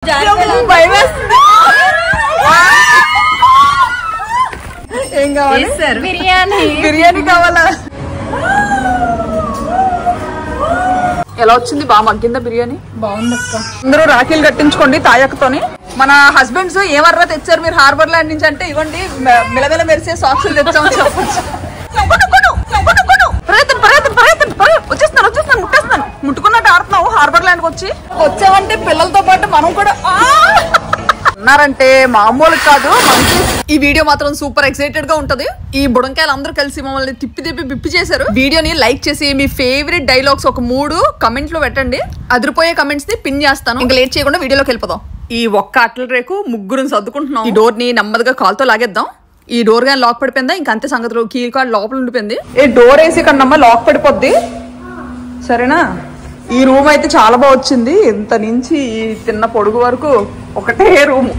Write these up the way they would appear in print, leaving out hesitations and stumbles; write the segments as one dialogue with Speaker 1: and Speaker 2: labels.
Speaker 1: ఏం కావాలి?
Speaker 2: బిర్యానీ.
Speaker 1: బిర్యానీ కావాలా? ఎలా వచ్చింది? బాగా మగ్గిందా బిర్యానీ?
Speaker 2: బాగుంది అక్క.
Speaker 1: అందరూ రాఖీలు కట్టించుకోండి తాయక్కతోని. మన హస్బెండ్స్ ఏమర్రా తెచ్చారు మీరు హార్బర్ ల్యాండ్ నుంచి అంటే ఇవ్వండి మిలమిల మెరిసే సాక్సులు తెచ్చామని చెప్పచ్చు. వచ్చేస్తున్నాను ముట్టేస్తున్నాను. ముట్టుకున్నట్టు ఆడుతున్నావు హార్బర్ ల్యాండ్ వచ్చామంటే పిల్లలతో పాటు మనం కూడా అన్నారంటే మామూలు కాదు. ఈ వీడియో మాత్రం సూపర్ ఎక్సైటెడ్ గా ఉంటది. ఈ బుడంకాయలు అందరూ కలిసి మమ్మల్ని తిప్పి బిప్పి చేశారు. వీడియోని లైక్ చేసి మీ ఫేవరెట్ డైలాగ్స్ ఒక 3 కమెంట్ లో పెట్టండి. అదిరిపోయే కమెంట్స్ ని పిన్ చేస్తాను. ఇంకా లేట్ చేయకుండా వీడియోలోకి వెళ్ళిపోదాం. ఈ ఒక్క అట్ల రేకు ముగ్గురుని సర్దుకుంటున్నాం. ఈ డోర్ ని నెమ్మదిగా కాల్తో లాగేద్దాం. ఈ డోర్ గాని లాక్ పడిపోయిందా ఇంకా అంతే సంగతులు. కీ కార్డ్ లోపల ఉండిపోయింది. ఏ డోర్ వేసి కన్నమ్మ లాక్ పడిపోద్ది సరేనా. ఈ రూమ్ అయితే చాలా బాగా వచ్చింది. ఇంత నుంచి ఈ తిన్న పొడుగు వరకు ఒకటే రూమ్.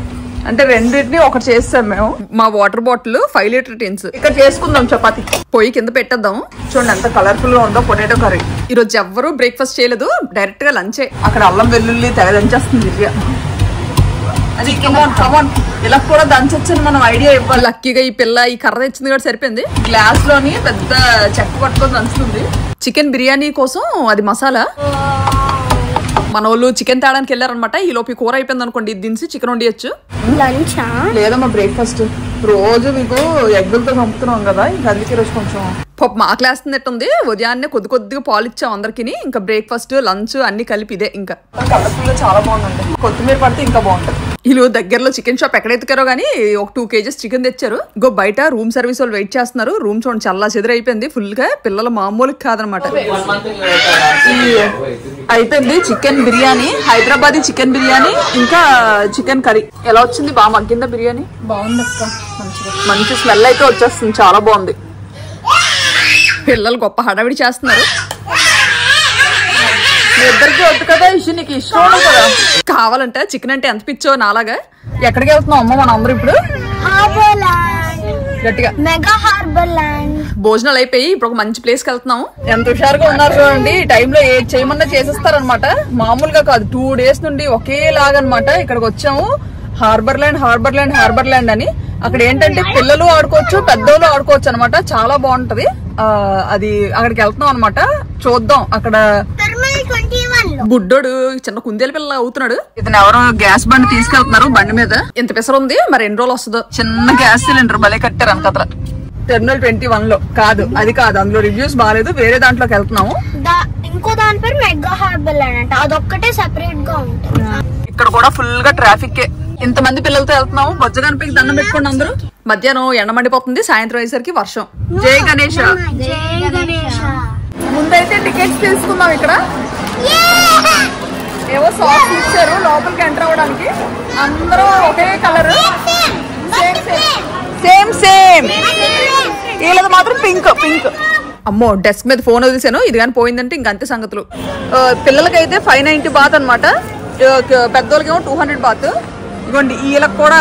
Speaker 1: అంటే రెండింటిని ఒకటి చేస్తాం మేము. మా వాటర్ బాటిల్ 5 లీటర్ టిన్స్ ఇక్కడ చేసుకుందాం. చపాతి పొయ్యి కింద పెట్టేద్దాం. చూడండి ఎంత కలర్ఫుల్ గా ఉందో పొటాటో కర్రీ. ఈ రోజు ఎవ్వరూ బ్రేక్ఫాస్ట్ చేయలేదు, డైరెక్ట్ గా లంచే. అక్కడ అల్లం వెల్లుల్లి తెగ దంచేస్తుంది దివ్య. అది ఇలా కూడా దంచొచ్చని మనం ఐడియా ఇవ్వాలి. లక్కీగా ఈ పిల్ల ఈ కర్ర తెచ్చింది కూడా సరిపోయింది. గ్లాస్ లోని పెద్ద చెక్క పట్టుకొని దంచుతుంది. చికెన్ బిర్యానీ కోసం అది మసాలా. మన వాళ్ళు చికెన్ తేడానికి వెళ్ళారనమాట. ఈ లోపు కూర అయిపోయింది అనుకోండి, దించి చికెన్ వండియచ్చు. లేదమ్మా బ్రేక్ఫాస్ట్. రోజు మీకు ఎగ్గులతో పంపుతున్నాం కదా, ఇంకా అందుకే రోజు కొంచెం పప్పు మా క్లాస్ ఉంది. ఉదయాన్నే కొద్దిగా పాలు ఇచ్చాం అందరికి. ఇంకా బ్రేక్ఫాస్ట్ లంచ్ అన్ని కలిపి ఇదే. ఇంకా కలర్ఫుల్ చాలా బాగుందండి. కొత్తిమీర పడితే ఇంకా బాగుంటది. వీళ్ళు దగ్గరలో చికెన్ షాప్ ఎక్కడ ఎత్తుకారో గానీ ఒక 2 kgs చికెన్ తెచ్చారు. ఇంకో బయట రూమ్ సర్వీస్ వాళ్ళు వెయిట్ చేస్తున్నారు. రూమ్ చూడండి చల్లా చెదిరైపోయింది ఫుల్ గా. పిల్లల మామూలు కాదనమాట. అయిపోయింది చికెన్ బిర్యానీ, హైదరాబాదీ చికెన్ బిర్యానీ, ఇంకా చికెన్ కర్రీ. ఎలా వచ్చింది? బాగా మగ్గిందా బిర్యానీ?
Speaker 2: బాగుంది అక్క.
Speaker 1: మంచి స్మెల్ అయితే వచ్చేస్తుంది. చాలా బాగుంది. పిల్లలు గొప్ప హడావిడి చేస్తున్నారు. మీ ఇద్దరికి వద్దు కదా ఇష్యూ, నీకు ఇష్టం కదా. కావాలంటే చికెన్ అంటే ఎంత పిచ్చో నాలాగా. ఎక్కడికి వెళ్తున్నాం అమ్మ మనం అందరూ ఇప్పుడు? గట్టిగా
Speaker 3: మెగా హార్బర్ ల్యాండ్.
Speaker 1: భోజనాలు అయిపోయి ఇప్పుడు ఒక మంచి ప్లేస్ కి వెళ్తున్నాం. ఎంత హుషారుగా ఉన్నారు చూడండి. ఈ టైంలో ఏది చేయమన్నా చేసేస్తారనమాట. మామూలుగా కాదు, 2 days నుండి ఒకేలాగనమాట. ఇక్కడికి వచ్చాము హార్బర్ ల్యాండ్ అని. అక్కడ ఏంటంటే పిల్లలు ఆడుకోవచ్చు, పెద్దోళ్ళు ఆడుకోవచ్చు అనమాట. చాలా బాగుంటది. అది అక్కడికి వెళ్తున్నాం అనమాట. చూద్దాం. అక్కడ బుడ్డోడు చిన్న కుందేలు పిల్ల అవుతున్నాడు. ఇతను ఎవరో గ్యాస్ బండి తీసుకెళ్తున్నారు. బండి మీద ఎంత పెసరు ఉంది మరి, ఎన్ని రోజులు వస్తుందో. చిన్న గ్యాస్ సిలిండర్ భలే కట్టారు అనుకతల. టెర్మినల్ 21 లో కాదు, అది కాదు. అందులో రివ్యూస్ బాగాలేదు. వేరే దాంట్లోకి వెళ్తున్నాము.
Speaker 3: ఇంకో దాని పేరు మెగా హార్బర్ ల్యాండ్ అంట. అదొక్కటే సెపరేట్ గా ఉంటుంది.
Speaker 1: ఇక్కడ కూడా ఫుల్ గా ట్రాఫిక్. ఇంతమంది పిల్లలతో వెళ్తున్నాము. బొజ్జగానిపైకి దండం పెట్టుకోండి అందరూ. మధ్యాహ్నం ఎండ మండిపోతుంది. సాయంత్రం అయ్యేసరికి వర్షం. జై గణేష్. ముందైతే టికెట్స్ తీసుకున్నాం. ఇక్కడ ఏవో సాక్స్ ఇచ్చారు లోపలికి ఎంటర్ అవ్వడానికి. అందరూ ఒకే కలర్, సేమ్. వీళ్ళది మాత్రం పింక్. అమ్మో డెస్క్ మీద ఫోన్ వదిలేసాను. ఇది కానీ పోయిందంటే ఇంకంతే సంగతులు. పిల్లలకైతే 590 బాత్ అనమాట. పెద్దోళ్ళకేమో 200 బాత్. ఇదిగోండి వీళ్ళకి కూడా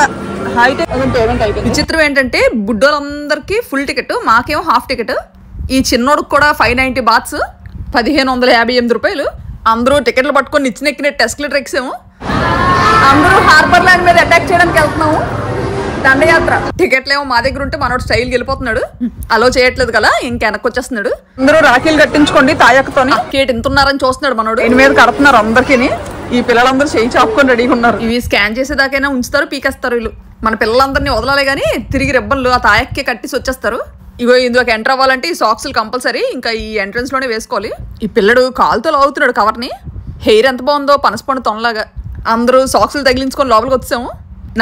Speaker 1: విచిత్రం ఏంటంటే బుడ్డోళ్ళందరికి ఫుల్ టికెట్, మాకేమో హాఫ్ టికెట్. ఈ చిన్నోడికి కూడా 590 బాత్స్, 1558 రూపాయలు. అందరూ టికెట్లు పట్టుకొని నిచ్చినెక్కినట్టు ఎస్కలేటర్ ఎక్సాము. అందరూ హార్బర్ ల్యాండ్ మీద అటాక్ చేయడానికి వెళ్తున్నాము. దండయాత్ర. టికెట్లు ఏమో మా దగ్గర ఉంటే మనోడు స్టైల్కి వెళ్ళిపోతున్నాడు. అలో చేయట్లేదు కదా, ఇంక వెనక్కి వచ్చేస్తున్నాడు. అందరూ రాఖీలు కట్టించుకోండి తాయక్కతోని. కేట్ ఎంత ఉన్నారని చూస్తున్నాడు మనోడు. దీని మీద కడుతున్నారు అందరికీ. ఈ పిల్లలందరూ చేయి చాపుకొని రెడీగా ఉన్నారు. ఇవి స్కాన్ చేసేదాకైనా ఉంచుతారు, పీకేస్తారు వీళ్ళు. మన పిల్లలందరినీ వదలాలే గానీ తిరిగి రిబ్బన్లు ఆ తాయక్కే కట్టేసి వచ్చేస్తారు. ఇగో ఇందులోకి ఎంటర్ అవ్వాలంటే ఈ సాక్స్లు కంపల్సరీ. ఇంకా ఈ ఎంట్రన్స్ లోనే వేసుకోవాలి. ఈ పిల్లడు కాలుతో లాగుతున్నాడు కవర్ని. హెయిర్ ఎంత బాగుందో, పనసపండు తొనలాగా. అందరూ సాక్స్లు తగిలించుకొని లోపలికి వచ్చాము.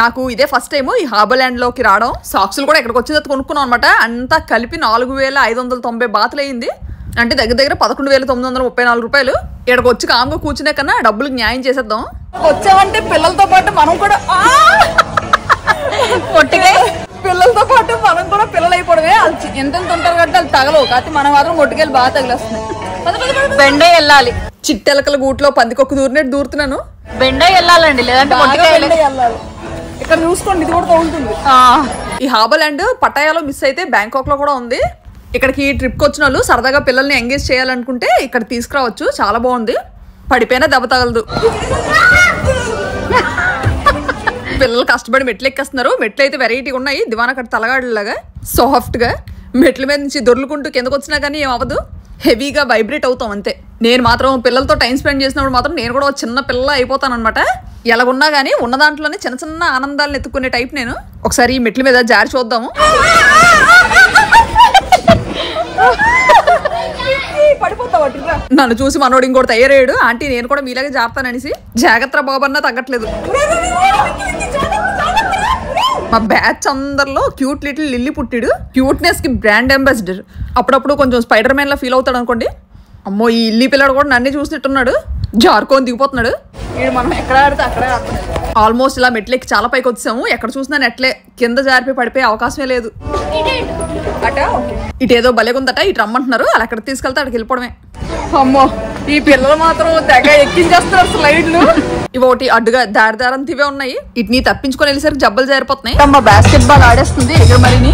Speaker 1: నాకు ఇదే ఫస్ట్ టైం ఈ హార్బర్ ల్యాండ్ లోకి రావడం. సాక్స్లు కూడా ఇక్కడికి వచ్చిన తర్వాత కొనుక్కున్నాం అనమాట. అంతా కలిపి 4590 బాతులు అయింది. అంటే దగ్గర 11,934 రూపాయలు. ఇక్కడికి వచ్చి కామ్గా కూర్చునే కన్నా డబ్బులకు న్యాయం చేసేద్దాం. వచ్చామంటే పిల్లలతో పాటు మనం కూడా పిల్లలతో పాటు మనం కూడా పిల్లలు అయిపోవడమే. ఎంతెంత ఉంటారు కాబట్టి వాళ్ళు తగలవు. కాకపోతే మనం మాత్రం మొట్టుకెళ్ళి బాగా తగిలేస్తున్నాయి. బెండే వెళ్ళాలి. చిట్టెలకల గూట్లో పందికొక్క దూరినట్టు దూరుతున్నాను. బెండే వెళ్ళాలండి, లేదంటే వెళ్ళాలి. ఇక్కడ చూసుకోండి, ఇది కూడా బాగుంటుంది. ఈ హార్బర్ ల్యాండ్ పటాయాలో మిస్ అయితే బ్యాంకాక్ లో కూడా ఉంది. ఇక్కడికి ట్రిప్కి వచ్చిన వాళ్ళు సరదాగా పిల్లల్ని ఎంగేజ్ చేయాలనుకుంటే ఇక్కడ తీసుకురావచ్చు. చాలా బాగుంది. పడిపోయినా దెబ్బ తగలదు. పిల్లలు కష్టపడి మెట్లు ఎక్కేస్తున్నారు. మెట్లు అయితే వెరైటీగా ఉన్నాయి, దివానా కట్ట తలగాడులాగా సాఫ్ట్ గా. మెట్ల మీద నుంచి దొర్లుకుంటూ కిందకు వచ్చినా కానీ ఏం అవ్వదు, హెవీగా వైబ్రేట్ అవుతాం అంతే. నేను మాత్రం పిల్లలతో టైం స్పెండ్ చేసినప్పుడు మాత్రం నేను కూడా చిన్న పిల్ల అయిపోతాను అనమాట. ఎలాగున్నా కానీ ఉన్న దాంట్లోనే చిన్న చిన్న ఆనందాలను ఎత్తుకునే టైప్ నేను. ఒకసారి ఈ మెట్ల మీద జారి చూద్దాము. నన్ను చూసి మనోడు ఇంకోటి తయారయ్యాడు. ఆంటీ నేను కూడా మీలాగే జారుతాననేసి. జాగ్రత్త బాబన్నా తగ్గట్లేదు. మా బ్యాచ్ అందరిలో క్యూట్ లిటిల్ లిల్లీ పుట్టిడు. క్యూట్నెస్ కి బ్రాండ్ అంబాసిడర్. అప్పుడప్పుడు కొంచెం స్పైడర్ మ్యాన్ లా ఫీల్ అవుతాడు అనుకోండి. అమ్మో ఈ ఇల్లి పిల్లడు కూడా నన్నే చూసినట్టున్నాడు, జారుకొని దిగిపోతున్నాడు. మనం ఎక్కడ ఆడితే అక్కడే ఆడుతున్నాడు. ఆల్మోస్ట్ ఇలా మెట్లెక్కి చాలా పైకి వచ్చాము. ఎక్కడ చూసినా నెట్లే, కింద జారిపోయి పడిపోయే అవకాశమే లేదు. ఇటు ఏదో భలేగుందట, ఇటు రమ్మంటున్నారు. అలా ఎక్కడ తీసుకెళ్తే అక్కడికి వెళ్ళిపోవడమే. అమ్మో ఈ పిల్లలు మాత్రం తెగ ఎక్కించేస్తున్నారు స్లైడ్లు. ఇవి ఒకటి అడ్డుగా దారంతా ఇవే ఉన్నాయి. ఇటుని తప్పించుకొని వెళ్ళేసరికి జబ్బలు జారిపోతున్నాయి. అమ్మ బాస్కెట్ బాల్ ఆడేస్తుంది ఎగురు మరిని.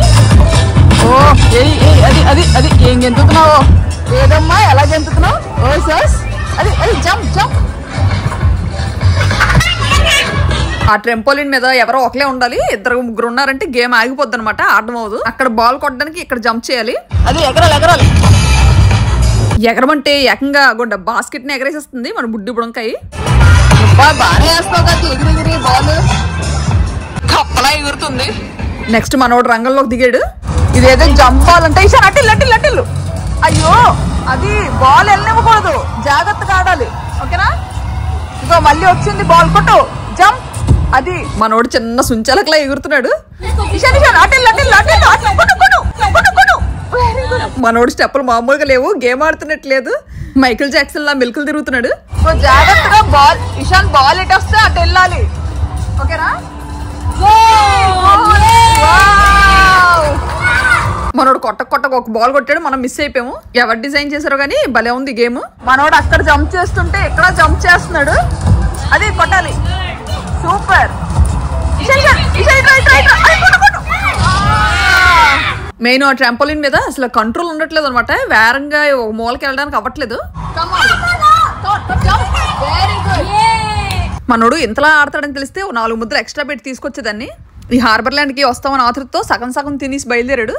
Speaker 1: ఓ అది అది అది ఏం గెంతుతున్నావు? ఏదమ్మా ఎలా గెంతుతున్నావు? ఓ సాస్ అది అది జంప్ జంప్. ఆ ట్రెంపోలిన్ మీద ఎవరో ఒకలే ఉండాలి. ఇద్దరు ముగ్గురు ఉన్నారంటే గేమ్ ఆగిపోద్ది అనమాట, ఆడడం అవ్వదు. అక్కడ బాల్ కొట్టడానికి ఇక్కడ జంప్ చేయాలి. అది ఎగరాలి ఎగరాలి. ఎగరమంటే ఏకంగా గుండ బాస్కెట్ ని ఎగరేసేస్తుంది మన బుడ్డి బుడంకాయ. బాగానే వేస్తావు కదా ఎగిరి బాల్, కప్పలా ఎగురుతుంది. నెక్స్ట్ మనోడు రంగంలోకి దిగాడు. ఇదేదో జంప్ బాల్ అంటే ఇషాన్ అటిల్ అటిల్ అటిల్. అయ్యో అది బాల్ వెళ్ళనివ్వకూడదు, జాగ్రత్తగా ఆడాలి ఓకేనా. ఇగో మళ్ళీ వచ్చింది బాల్, కొట్టు జంప్. అది మనోడు చిన్న సుంచలకలా ఎగురుతున్నాడు. ఇషాన్ ఇషాన్ అటిల్ అటిల్ అటిల్ అటిల్ కొట్టు కొట్టు కొట్టు కొట్టు. మనోడు స్టెప్పులు మామూలుగా లేవు, గేమ్ ఆడుతున్నట్లేదు. మైకిల్ జాక్సన్ లా మిల్కులు తిరుగుతున్నాడు. జాగ్రత్తగా బాల్, ఇషాన్ బాల్ ఎటు వస్తే అటు వెళ్ళాలి ఓకేనా. మనోడు కొట్టకు ఒక బాల్ కొట్టాడు, మనం మిస్ అయిపోయాము. ఎవరు డిజైన్ చేశారో కానీ భలే ఉంది గేమ్. మనోడు అక్కడ జంప్ చేస్తుంటే ఇక్కడ జంప్ చేస్తున్నాడు. అది కొట్టాలి, సూపర్. మెయిన్ ఆ ట్రాంపోలిన్ మీద అసలు కంట్రోల్ ఉండట్లేదు అనమాట. వేరంగా మూలకి వెళ్ళడానికి అవ్వట్లేదు. మనోడు ఇంతలా ఆడతాడని తెలిస్తే 4 ముద్దలు ఎక్స్ట్రా పెట్టి తీసుకొచ్చేదాన్ని. ఈ హార్బర్ ల్యాండ్ కి వస్తామని ఆతృతో సగం సగం తినేసి బయలుదేరాడు.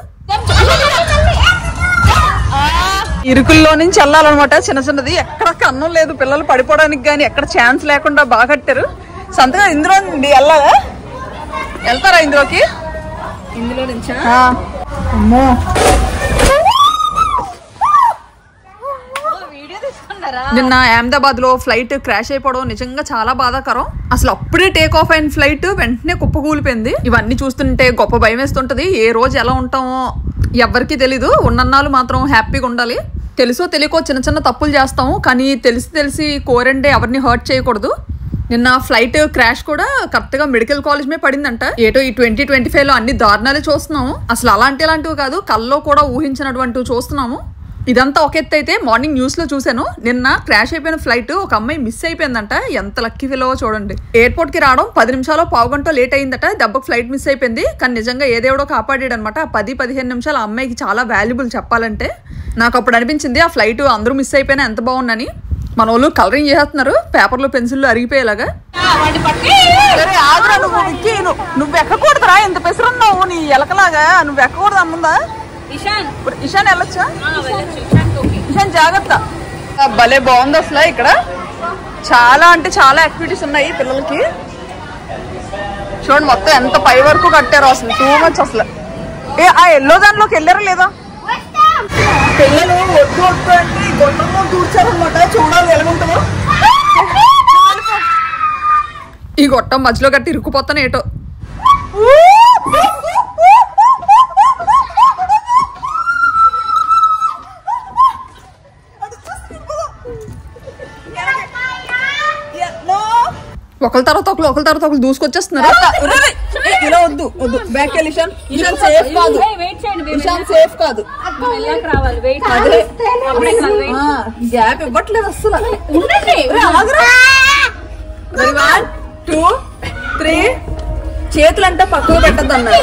Speaker 1: ఇరుకుల్లో నుంచి వెళ్ళాలన్నమాట, చిన్న చిన్నది. ఎక్కడ కన్నం లేదు పిల్లలు పడిపోవడానికి కానీ, ఎక్కడ ఛాన్స్ లేకుండా బాగా కట్టారు. సంతగా ఇందులో నుండి వెళ్ళాలా? వెళ్తారా ఇందులోకి? ఇందులో నుంచా? అమ్మో నిన్న అహ్మదాబాద్ లో ఫ్లైట్ క్రాష్ అయిపోవడం నిజంగా చాలా బాధాకరం. అసలు అప్పుడే టేక్ ఆఫ్ అయిన ఫ్లైట్ వెంటనే కుప్పకూలిపోయింది. ఇవన్నీ చూస్తుంటే గొప్ప భయం వేస్తుంటది. ఏ రోజు ఎలా ఉంటామో ఎవరికి తెలీదు. ఉన్నన్నాళ్ళు మాత్రం హ్యాపీగా ఉండాలి. తెలుసో తెలియకో చిన్న చిన్న తప్పులు చేస్తాము, కానీ తెలిసి కోరండే ఎవరిని హర్ట్ చేయకూడదు. నిన్న ఫ్లైట్ క్రాష్ కూడా కరెక్ట్ గా మెడికల్ కాలేజ్ మీద పడిందంట. ఏటో ఈ 2025 లో అన్ని దారుణాలే చూస్తున్నాము. అసలు అలాంటివి కాదు, కల్లో కూడా ఊహించినటువంటివి చూస్తున్నాము. ఇదంతా ఒక ఎత్తు అయితే మార్నింగ్ న్యూస్ లో చూసాను. నిన్న క్రాష్ అయిపోయిన ఫ్లైట్ ఒక అమ్మాయి మిస్ అయిపోయిందంట. ఎంత లక్కీ ఫీల్ చూడండి. ఎయిర్పోర్ట్ కి రావడం 10 నిమిషాలు పావు గంట లేట్ అయిందట. దెబ్బకు ఫ్లైట్ మిస్ అయిపోయింది. కానీ నిజంగా ఏదేవడో కాపాడాడు అనమాట. 10-15 నిమిషాలు ఆ అమ్మాయికి చాలా వాల్యుబుల్ చెప్పాలంటే. నాకు అప్పుడు అనిపించింది ఆ ఫ్లైట్ అందరూ మిస్ అయిపోయినా ఎంత బాగుందని. మన వాళ్ళు కలరింగ్ చేస్తున్నారు పేపర్లో పెన్సిల్ అరిగిపోయేలాగా. నువ్వు ఎక్కకూడదురా, ఎంత పెసరున్నావు నీ ఎలకలాగా. నువ్వు ఎక్కకూడదు అమ్ముందా? ఇషాన్ వెళ్ళొచ్చా? ఇషాన్ జాగ్రత్త. భలే బాగుంది అసలు. ఇక్కడ చాలా అంటే చాలా యాక్టివిటీస్ ఉన్నాయి పిల్లలకి. చూడండి మొత్తం ఎంత పై వరకు కట్టారో, అసలు టూ మచ్ అసలు. ఆ ఎల్లో దానిలోకి వెళ్ళారా లేదా? పిల్లలు ఒడ్డు ఒడ్డు అంటే గొడ్డంలో దూర్చారనమాట. చూడాలి ఎలాగుంటుందో. ఈ గొట్టం మధ్యలో కట్టి ఇరుక్కుపోతాను ఏటో. ఒకరి తర్వాత ఒకరు దూసుకొచ్చేస్తున్నారు. ఇలా వద్దు వద్దు, బ్యాక్ వెళ్ళి. ఇషాన్ సేఫ్ కాదు, ఇషాన్ సేఫ్ కాదు. గ్యాప్ ఇవ్వట్లేదు అసలు. 1 2 3 చేతులంటే పక్కకు పెట్టద్దు అన్నారు.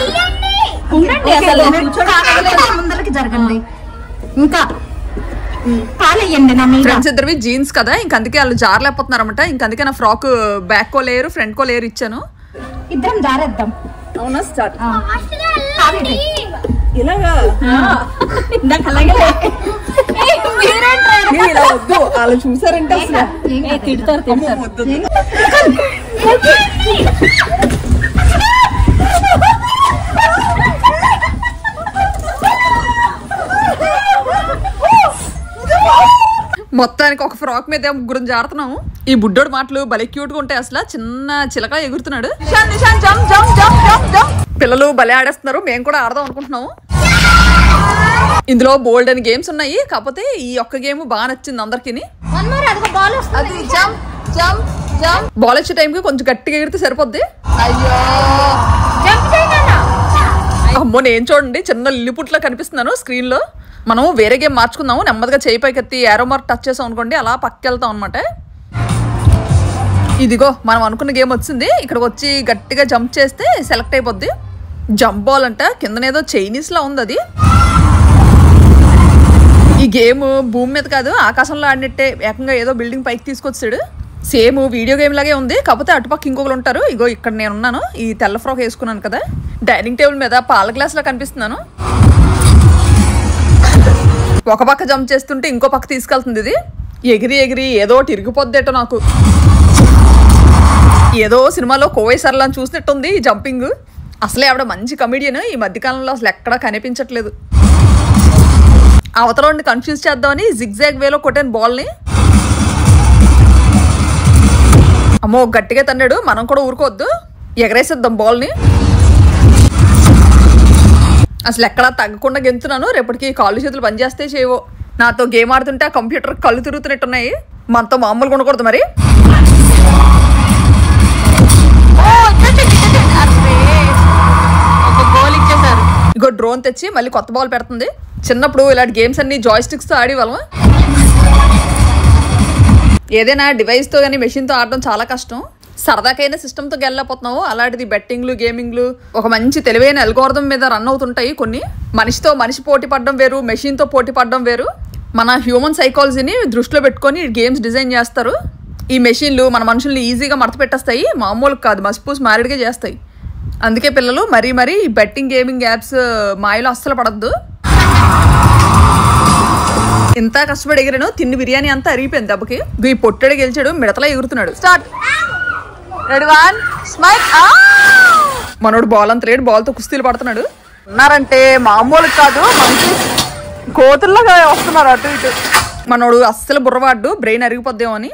Speaker 2: ముందరికి జరగండి. ఇంకా
Speaker 1: ఫ్రెండ్స్ ఇద్దరివి జీన్స్ కదా, ఇంక అందుకే వాళ్ళు జారలేకపోతున్నారు అనమాట. ఇంక అందుకే నా ఫ్రాక్ బ్యాక్ కో లేయర్ ఫ్రంట్ కో లేయర్ ఇచ్చాను.
Speaker 2: ఇద్దరం జారేద్దాం.
Speaker 1: అవునా స్టార్ట్
Speaker 2: ఇలాగా
Speaker 1: ఇలా వద్దు వాళ్ళు చూసారంటే అసలు
Speaker 2: తిడతారు.
Speaker 1: మొత్తానికి ఒక ఫ్రాక్ మీద ముగ్గురం జారుతున్నాము. ఈ బుడ్డోడు మాటలు భలే క్యూట్ గా ఉంటాయి. అసలు చిన్న చిలక ఎగురుతున్నాడు. పిల్లలు భలే ఆడేస్తున్నారు. మేము కూడా ఆడదాం అనుకుంటున్నాము. ఇందులో బోల్డ్ అని గేమ్స్ ఉన్నాయి. కాకపోతే ఈ ఒక్క గేమ్ బాగా నచ్చింది అందరికి. బాల్ వచ్చే టైంకి కొంచెం గట్టిగా ఎగిరితే సరిపోద్ది. అయ్యో అమ్మో నేను చూడండి చిన్న లిల్లిపుట్లా కనిపిస్తున్నాను స్క్రీన్ లో. మనం వేరే గేమ్ మార్చుకుందాము. నెమ్మదిగా చేయి పైకెత్తి ఏరో మార్క్ టచ్ చేసాం అనుకోండి అలా పక్కకి వెళ్తాం అనమాట. ఇదిగో మనం అనుకున్న గేమ్ వచ్చింది. ఇక్కడికి వచ్చి గట్టిగా జంప్ చేస్తే సెలెక్ట్ అయిపోద్ది. జంప్ బాల్ అంట కిందనేదో చైనీస్ లా ఉంది అది. ఈ గేమ్ భూమి మీద కాదు ఆకాశంలో ఆడినట్టే ఏకంగా ఏదో బిల్డింగ్ పైకి తీసుకొచ్చాడు. సేమ్ వీడియో గేమ్ లాగే ఉంది. కాకపోతే అటుపక్క ఇంకొకరు ఉంటారు. ఇగో ఇక్కడ నేను ఉన్నాను. ఈ తెల్ల ఫ్రాక్ వేసుకున్నాను కదా. డైనింగ్ టేబుల్ మీద పాల గ్లాస్ లా కనిపిస్తున్నాను. ఒక పక్క జంప్ చేస్తుంటే ఇంకో పక్క తీసుకెళ్తుంది. ఇది ఎగిరి ఎగిరి ఏదో తిరిగిపోద్దేటో నాకు. ఏదో సినిమాలో కోవై సరళ అని చూసినట్టుంది ఈ జంపింగ్. అసలే ఆవిడ మంచి కమెడియన్. ఈ మధ్యకాలంలో అసలు ఎక్కడా కనిపించట్లేదు. అవతలని కన్ఫ్యూజ్ చేద్దామని జిగ్జాగ్ వేలో కొట్టాను బాల్ని. అమ్మో గట్టిగా తన్నాడు. మనం కూడా ఊరుకోవద్దు. ఎగరేసేద్దాం బాల్ని. అసలు ఎక్కడా తగ్గకుండా గెంతున్నాను. రేపటికి కాళ్ళు చేతులు పనిచేస్తే చేయవో. నాతో గేమ్ ఆడుతుంటే ఆ కంప్యూటర్ కళ్ళు తిరుగుతున్నట్టున్నాయి. మనతో మామూలుగా ఉండకూడదు మరి. ఇగో డ్రోన్ తెచ్చి మళ్ళీ కొత్త బాల్ పెడుతుంది. చిన్నప్పుడు ఇలాంటి గేమ్స్ అన్ని జాయ్ స్టిక్స్ తో ఆడేవాళ్ళం. ఏదైనా డివైస్ తో కానీ మెషిన్ తో ఆడడం చాలా కష్టం. సరదాకైనా సిస్టమ్ తో గెలలేకపోతున్నావు. అలాంటిది బెట్టింగ్లు గేమింగ్లు ఒక మంచి తెలివైన అల్గోరిథం మీద రన్ అవుతుంటాయి కొన్ని. మనిషితో మనిషి పోటీ పడడం వేరు, మెషిన్ తో పోటీ పడడం వేరు. మన హ్యూమన్ సైకాలజీని దృష్టిలో పెట్టుకొని గేమ్స్ డిజైన్ చేస్తారు. ఈ మెషిన్లు మన మనుషుల్ని ఈజీగా మడత పెట్టేస్తాయి. మామూలు కాదు మసిపూసి మారేడుగా చేస్తాయి. అందుకే పిల్లలు మరీ మరీ ఈ బెట్టింగ్ గేమింగ్ యాప్స్ మాయలో అస్సలు పడద్దు. ఎంత కష్టపడి ఎగిరాను. తిన్ని బిర్యానీ అంతా అరిగిపోయింది దెబ్బకి. ఈ పొట్టడి గెలిచాడు. మిడతలా ఎగురుతున్నాడు. స్టార్ట్. Ready one smile. మనోడు బాల్ అంత లేడు. బాల్ తో కుస్తీలు పడుతున్నాడు. ఉన్నారంటే మామూలు కాదు. మంచి కోతుల్లాగా వస్తున్నారు అటు ఇటు. మనోడు అస్సలు బుర్రవాడు. బ్రెయిన్ అరిగిపోద్దేమో అని.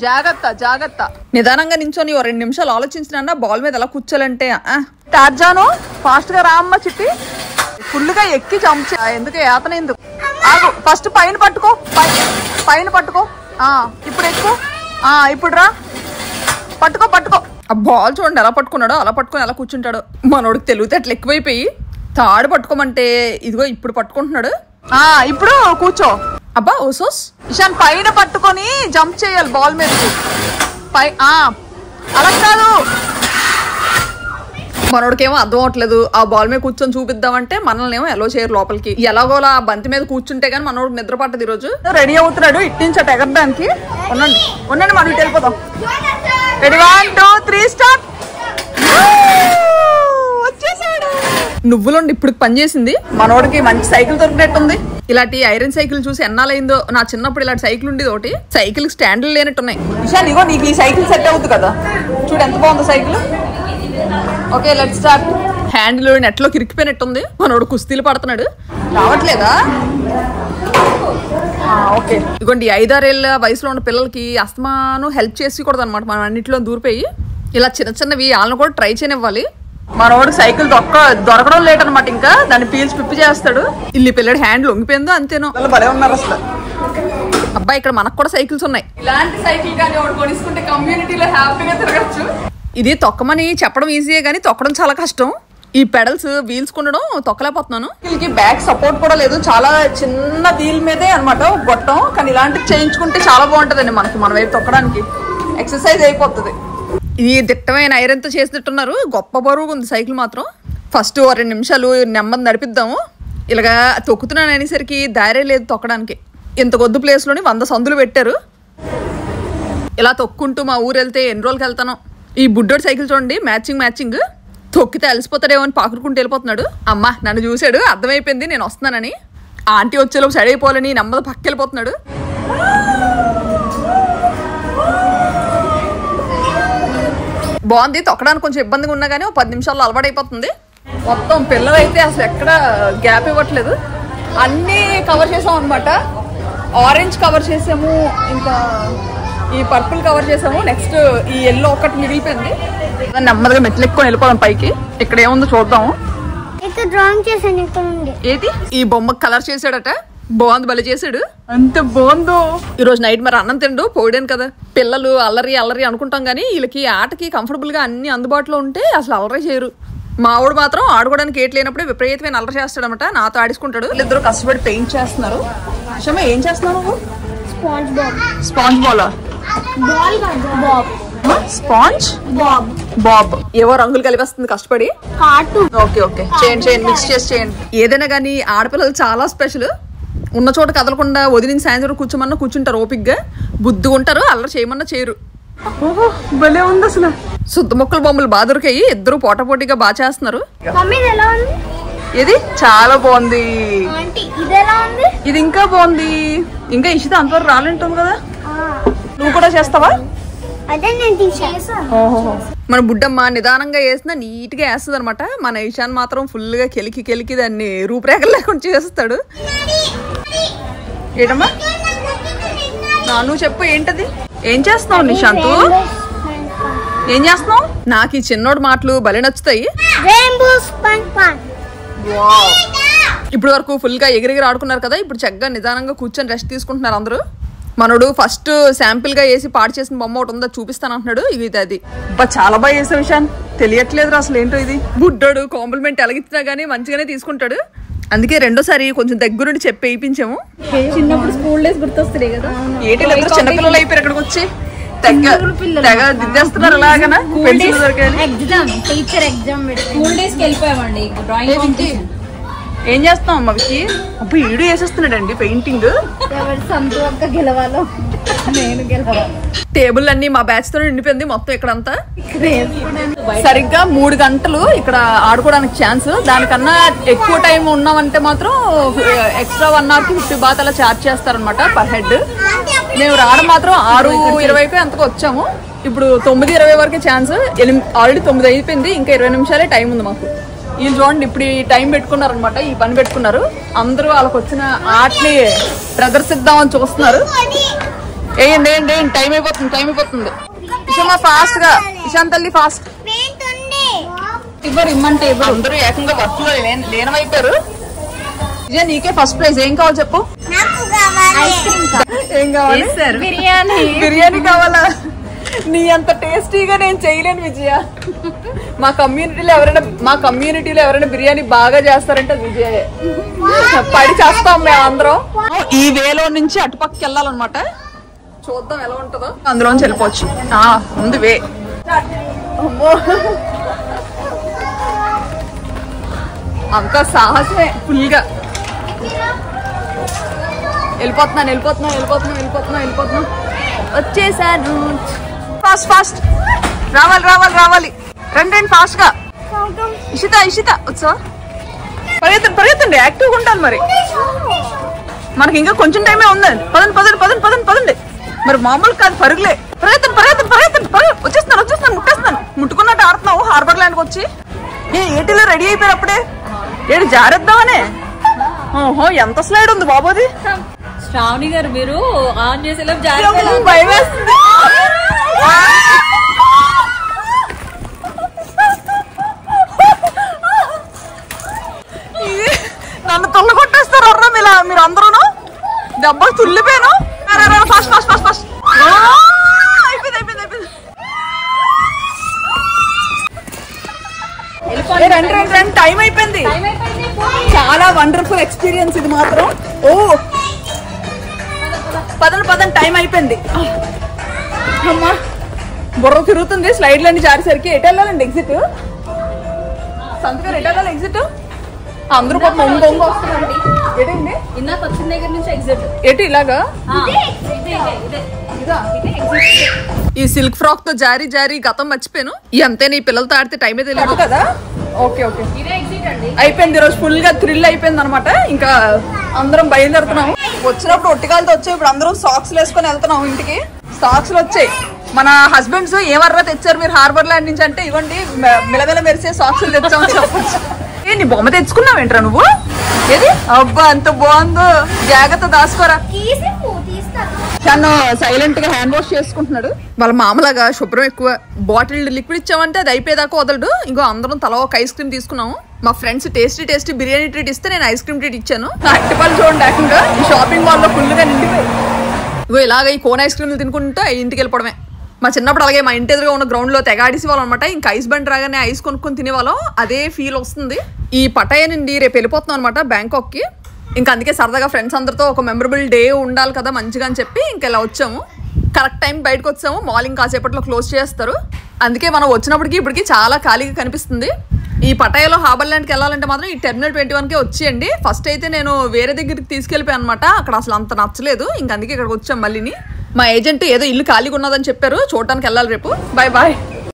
Speaker 1: జాగ్రత్త జాగ్రత్త. నిదానంగా నించొని 2 నిమిషాలు ఆలోచించిన బాల్ మీద ఎలా కూర్చోాలంటే టార్జాను ఫాస్ట్ గా రామ్మ చిట్టి. ఫుల్ గా ఎక్కి జంప్ ఎందుకు యాతన ఎందుకు. ఆగు ఫస్ట్ పైన పట్టుకో. పైన పట్టుకో. ఇప్పుడు ఎక్కువ. ఇప్పుడు రా. పట్టుకో పట్టుకో. ఆ బాల్ చూడండి ఎలా పట్టుకున్నాడో. అలా పట్టుకొని ఎలా కూర్చుంటాడో. మనోడికి తెలివితే అట్లా ఎక్కువైపోయి తాడు పట్టుకోమంటే ఇదిగో ఇప్పుడు పట్టుకుంటున్నాడు. ఇప్పుడు కూర్చో. అబ్బా ఓసోస్. ఇషాన్ పైన పట్టుకొని జంప్ చేయాలి బాల్ మీద. అలా కాదు. మనోడికేమో అర్థం అవట్లేదు. ఆ బాల్ మీద కూర్చొని చూపిద్దామంటే మనల్ని ఏమో ఎలా చేయరు లోపలికి. ఎలాగోలా ఆ బంతి మీద కూర్చుంటే గానీ మనోడు నిద్ర పట్టదు. ఈ రోజు రెడీ అవుతున్నాడు ఇటు నుంచి అటు ఎగరడానికి. ఉండండి ఉండండి మనం ఇటు వెళ్ళిపోదాం. Ready 1 2 3 start. వచ్చేసాడు. నువ్వులోండి ఇప్పుడు పనిచేసింది. మనోడికి మంచి సైకిల్ దొరికినట్టుంది. ఇలాంటి ఐరన్ సైకిల్ చూసి ఎన్నాలైందో. నా చిన్నప్పుడు ఇలాంటి సైకిల్ ఉండేది ఒకటి. సైకిల్ స్టాండ్లు లేనట్టున్నాయి. విశాల్ ఇగో నీకు ఈ సైకిల్ సెట్ అవుతుంది కదా. చూడు ఎంత బాగుందో cycle. Okay let start. Handle నెట్లో కిరికిపోయినట్టుంది. మనోడు కుస్తీలు పడుతున్నాడు. రావట్లేదా? ఓకే ఇదిగోండి 5-6 ఏళ్ళ వయసులో ఉన్న పిల్లలకి అస్తమాను హెల్ప్ చేసుకోకూడదు అనమాట. మనం అన్నింటిలో దూరిపోయి ఇలా చిన్న చిన్నవి వాళ్ళని కూడా ట్రై చేయనివ్వాలి. మనోడు సైకిల్ దొరకడం లేట్ అనమాట. ఇంకా దాన్ని పీల్చి పిప్పి చేస్తాడు. ఇల్లు పిల్లడి హ్యాండ్ లొంగిపోయిందో అంతేనో. భలే ఉన్నారు అసలు. అబ్బాయి ఇక్కడ మనకు కూడా సైకిల్స్ ఉన్నాయి. ఇలాంటి సైకిల్ కానీ కొనుక్కుంటే కమ్యూనిటీలో హ్యాపీగా తిరగచ్చు. ఇది తొక్కమని చెప్పడం ఈజీయే కానీ తొక్కడం చాలా కష్టం. ఈ పెడల్స్ వీల్స్ కొనడం తొక్కలేకపోతున్నాను. వీళ్ళకి బ్యాక్ సపోర్ట్ కూడా లేదు. చాలా చిన్న వీల్ మీదే అనమాట గొట్టం. కానీ ఇలాంటివి చేయించుకుంటే చాలా బాగుంటదండి మనకి. మన వైపు తొక్కడానికి ఎక్సర్సైజ్ అయిపోతుంది. ఇది దిట్టమైన ఐరన్ తో చేసినట్టున్నారు. గొప్ప బరువుగా ఉంది సైకిల్ మాత్రం. ఫస్ట్ 2 నిమిషాలు నెమ్మది నడిపిద్దాము. ఇలాగా తొక్కుతున్నాను అనేసరికి దారే లేదు తొక్కడానికి. ఇంత కొద్ది ప్లేస్ లోని 100 సందులు పెట్టారు. ఇలా తొక్కుంటూ మా ఊరు వెళ్తే ఎన్ని రోజులకి వెళ్తాను. ఈ బుడ్డోడు సైకిల్ చూడండి, మ్యాచింగ్ తొక్కితే అలసిపోతాడేమో అని పాకురుకుంటూ వెళ్ళిపోతున్నాడు. అమ్మా నన్ను చూశాడు, అర్థమైపోయింది నేను వస్తున్నానని. ఆంటీ వచ్చేలోపు సైడ్ అయిపోవాలని నెమ్మది పక్క వెళ్ళిపోతున్నాడు. బాగుంది, తొక్కడానికి కొంచెం ఇబ్బందిగా ఉన్నా కానీ 10 నిమిషాల్లో అలవాటైపోతుంది. మొత్తం పిల్లలైతే అసలు ఎక్కడ గ్యాప్ ఇవ్వట్లేదు, అన్నీ కవర్ చేసాం అనమాట. ఆరెంజ్ కవర్ చేసాము, ఇంకా ఈ పర్పుల్ కవర్ చేసాము, నెక్స్ట్ ఈ ఎల్లో ఒకటి మిగిలిపోయింది. నెమ్మదిగా మెట్లు ఎక్కువ వెళ్ళిపోదాం పైకి. ఇక్కడ ఏముందో చూద్దాము.
Speaker 3: డ్రాయింగ్ చేసాను ఇక్కడ నుండి.
Speaker 1: ఏది ఈ బొమ్మకు కలర్ చేసాడట, బాగుంది, భలే చేసాడు, అంత బాగుందో. ఈ రోజు నైట్ మరి అన్నం తిండు, పోయాను కదా. పిల్లలు అల్లరి అనుకుంటాం కానీ వీళ్ళకి ఆటకి కంఫర్టబుల్ గా అన్ని అందుబాటులో ఉంటే అసలు అల్లరి చేయరు. మావాడు మాత్రం ఆడుకోవడానికి ఏట్ లేనప్పుడే విపరీతమైన అల్లరి చేస్తాడనమాట, నాతో ఆడుకుంటాడు. వీళ్ళిద్దరు కష్టపడి పెయింట్ చేస్తున్నారు. అసలు ఏం చేస్తున్నావు నువ్వు? స్పాంజ్ బాల్, స్పాంజ్ బాబ్ ఏవో రంగులు కలిపేస్తుంది కష్టపడి. ఓకే చేయండి, మిక్స్ చేయండి. ఏదైనా కానీ ఆడపిల్లలు చాలా స్పెషల్. ఉన్న చోట కదలకుండా వదిలిన సాయంత్రం కూర్చోమన్నా కూర్చుంటారు, ఓపిక్గా బుద్ధిగా ఉంటారు, అల్లరి చేయమన్నా చేయరు. భలే ఉంది అసలు. శుద్ధ మొక్కల బొమ్మలు బాగా దొరికాయి, ఇద్దరు పోటాపోటీగా బాగా చేస్తున్నారు. ఇది చాలా బాగుంది, ఇది ఇంకా బాగుంది. ఇంకా ఇషిత అంతవరకు రాలంటుంది కదా, నువ్వు కూడా చేస్తావా? మన బుడ్డమ్మ నిదానంగా వేసినా నీట్ గా వేస్తుంది అనమాట. మన ఇషాన్ మాత్రం ఫుల్ గా కెలికి దాన్ని రూపురేఖలు లేకుండా చేస్తాడు. ఏటమ్మా నువ్వు చెప్పు, ఏంటది? ఏం చేస్తున్నావు నిశాంత్? ఏం చేస్తున్నావు? నాకు ఈ చిన్నోడు మాటలు భలే నచ్చుతాయి. ఇప్పుడు వరకు ఫుల్ గా ఎగిరిగిరి ఆడుకున్నారు కదా, ఇప్పుడు చక్కగా నిదానంగా కూర్చొని రెస్ట్ తీసుకుంటున్నారు అందరూ. మనోడు ఫస్ట్ శాంపిల్ గా వేసి పాడు చేసిన బొమ్మ ఒకటి ఉందా చూపిస్తాను అంటున్నాడు. ఇది అది చాలా బాగా వేసే విషయం తెలియట్లేదు అసలు ఏంటో ఇది. బుడ్డోడు కాంప్లిమెంట్ ఎలాగిచ్చినా గానీ మంచిగానే తీసుకుంటాడు. అందుకే రెండోసారి కొంచెం దగ్గరుండి చెప్పి వేయించాము.
Speaker 2: చిన్నప్పుడు స్కూల్ డేస్ గుర్తొస్తున్నాయి కదా,
Speaker 1: ఏంటి చిన్నపిల్లలు అయిపోయారు ఇక్కడికి వచ్చి తెగ దిద్దేస్తున్నారు. అలాగనా
Speaker 2: టీచర్ ఎగ్జామ్ స్కూల్ డేస్ కి వెళ్ళిపోయామండి.
Speaker 1: ఏం చేస్తాం అమ్మ వికి? అప్పుడు ఈడు వేసేస్తున్నాడండి పెయింటింగ్.
Speaker 2: గెలవాలో నేను గెలవాలి.
Speaker 1: టేబుల్ అన్ని మా బ్యాచ్ తో నిండిపోయింది మొత్తం ఇక్కడంతా. సరిగ్గా 3 గంటలు ఇక్కడ ఆడుకోవడానికి ఛాన్స్. దానికన్నా ఎక్కువ టైం ఉన్నామంటే మాత్రం ఎక్స్ట్రా 1 hour కి 50 బాత్ అలా ఛార్జ్ చేస్తారనమాట పర్ హెడ్. మేము రావడం మాత్రం 6:20 అంతకు వచ్చాము. ఇప్పుడు 9:20 వరకే ఛాన్స్. ఆల్రెడీ 9 అయిపోయింది, ఇంకా 20 నిమిషాలే టైం ఉంది మాకు. వీళ్ళు చూడండి ఇప్పుడు ఈ టైం పెట్టుకున్నారు అనమాట, ఈ పని పెట్టుకున్నారు. అందరూ వాళ్ళకి వచ్చిన ఆర్ట్ని ప్రదర్శిద్దామని చూస్తున్నారు. వేయండి టైం అయిపోతుంది. ఇషమా ఫాస్ట్ గా, ఇషాంత్ తల్లి ఫాస్ట్. ఇమ్మంటే ఇవ్వరు, అందరూ ఏకంగా వర్క్ లో లీనమైపోయారు. ఇదే నీకే ఫస్ట్ ప్రైజ్. ఏం కావాలి చెప్పు? ఏం కావాలి? బిర్యానీ కావాలా? నీ అంత టేస్టీగా నేను చేయలేను విజయ. మా కమ్యూనిటీలో ఎవరైనా బిర్యానీ బాగా చేస్తారంటే విజయ. పడి చేస్తాం మేము అందరం. ఈ వేలో నుంచి అటుపక్కకి వెళ్ళాలన్నమాట, చూద్దాం ఎలా ఉంటుందో. అందులోంచి వెళ్ళిపోవచ్చు. ముందు వే. అమ్మో అంతా సాహసమే ఫుల్ గా. వెళ్ళిపోతున్నా. వచ్చేసాను. ఫాస్ట్ రావాలి. రండి ఫాస్ట్ గా. ఇషిత వచ్చా? పరిగెత్తండి, యాక్టివ్గా ఉంటాను. మరి మనకి ఇంకా కొంచెం టైమే ఉందండి. పదండి. మరి మామూలు కాదు, పరుగులే. పరిగెత్తండి. వచ్చేస్తున్నాను. ముట్టుకున్నట్టు ఆడుతున్నావు హార్బర్ ల్యాండ్కి వచ్చి. ఏటీలో రెడీ అయిపోయారు అప్పుడే. ఏడు జారేద్దామనే. ఓహో ఎంత స్లైడ్ ఉంది బాబోది.
Speaker 2: శ్రావణి గారు మీరు ఆన్ చేసేలా
Speaker 1: భయం వేస్తుంది. నన్ను తొల్ల కొట్టేస్తారు మీరు అందరూ. దెబ్బలు తుల్లిపోయాను. ఫాస్ట్. అయిపోయింది. రండి. టైం అయిపోయింది. చాలా వండర్ఫుల్ ఎక్స్పీరియన్స్ ఇది మాత్రం. పదండి టైం అయిపోయింది. అమ్మా బుర్ర తిరుగుతుంది స్లైడ్లన్నీ జారేసరికి. ఎటు వెళ్ళాలండి ఎగ్జిట్? సంతకారు ఎటు వెళ్ళాలి ఎగ్జిట్? అందరూ పాపం ఒంగొంగ వస్తున్నారండి. ఏంటండి
Speaker 2: ఇందాక వచ్చిన దగ్గర నుంచి ఎగ్జిట్.
Speaker 1: ఎటు ఇలాగా? ఈ సిల్క్ ఫ్రాక్ తో జారీ జారీ గతం మర్చిపోయాను. అంతే నీ పిల్లలతో ఆడితే టైమే తెలియదు కదా. ఓకే ఓకే అయిపోయింది. ఈరోజు ఫుల్ గా థ్రిల్ అయిపోయింది అనమాట. ఇంకా అందరం బయలుదేరుతున్నాము. వచ్చినప్పుడు ఒట్టికాలతో వచ్చాయి, ఇప్పుడు అందరం సాక్స్ వేసుకొని వెళ్తున్నాం ఇంటికి. సాక్స్ వచ్చాయి. మన హస్బెండ్స్ ఏమర్రా తెచ్చారు మీరు హార్బర్ ల్యాండ్ నుంచి అంటే, ఇవ్వండి మిలమిల మెరిసే సాక్స్ తెచ్చామని చెప్పచ్చు. నీ బొమ్మ తెచ్చుకున్నావేంట్రా నువ్వు? ఏది అబ్బా అంత బాగుందో, జాగ్రత్త దాసుకోరా. తను సైలెంట్ గా హ్యాండ్ వాష్ చేసుకుంటున్నాడు. వాళ్ళ మామలాగా శుభ్రం ఎక్కువ. బాటిల్ లిక్విడ్ ఇచ్చామంటే అది అయిపోయేదాకా వదలడు. ఇంకో అందరం తల ఒక ఐస్ క్రీమ్ తీసుకున్నాము. మా ఫ్రెండ్స్ టేస్టీ బిర్యానీ ట్రీట్ ఇస్తే నేను ఐస్ క్రీమ్ ట్రీట్ ఇచ్చాను. అట్టిపళ్ళు చూడండి ఏకంగా ఈ షాపింగ్ మాల్ లో ఫుల్ గా నిండిపోయి. ఇగో ఇలాగ ఈ కోన్ ఐస్ క్రీమ్లు తినుకుంటూ ఇంటికి వెళ్ళిపోవడమే. మా చిన్నప్పుడు అలాగే మా ఇంటి ఎదురుగా ఉన్న గ్రౌండ్ లో తెగాడిసి వాళ్ళం అనమాట. ఇంకా ఐస్ బండ్ రాగానే ఐస్ కొనుక్కొని తినేవాళ్ళం. అదే ఫీల్ వస్తుంది. ఈ పటాయ నుండి రేపు వెళ్ళిపోతున్నాం అనమాట బ్యాంకాక్ కి. ఇంకా అందుకే సరదాగా ఫ్రెండ్స్ అందరితో ఒక మెమరబుల్ డే ఉండాలి కదా మంచిగా అని చెప్పి ఇంకా ఇలా వచ్చాము. కరెక్ట్ టైం బయటకు వచ్చాము. మాల్ ఇంకా కాసేపట్లో క్లోజ్ చేస్తారు. అందుకే మనం వచ్చినప్పటికి ఇప్పటికి చాలా ఖాళీగా కనిపిస్తుంది. ఈ పటాయాలో హార్బర్ ల్యాండ్కి వెళ్ళాలంటే మాత్రం ఈ టెర్మినల్ 21కే వచ్చేయండి. ఫస్ట్ అయితే నేను వేరే దగ్గరికి తీసుకెళ్ళిపోయాను అనమాట. అక్కడ అసలు అంత నచ్చలేదు. ఇంక అందుకే ఇక్కడికి వచ్చాం మళ్ళీని. మా ఏజెంట్ ఏదో ఇల్లు ఖాళీగా ఉన్నదని చెప్పారు, చూడటానికి వెళ్ళాలి రేపు. Bye bye.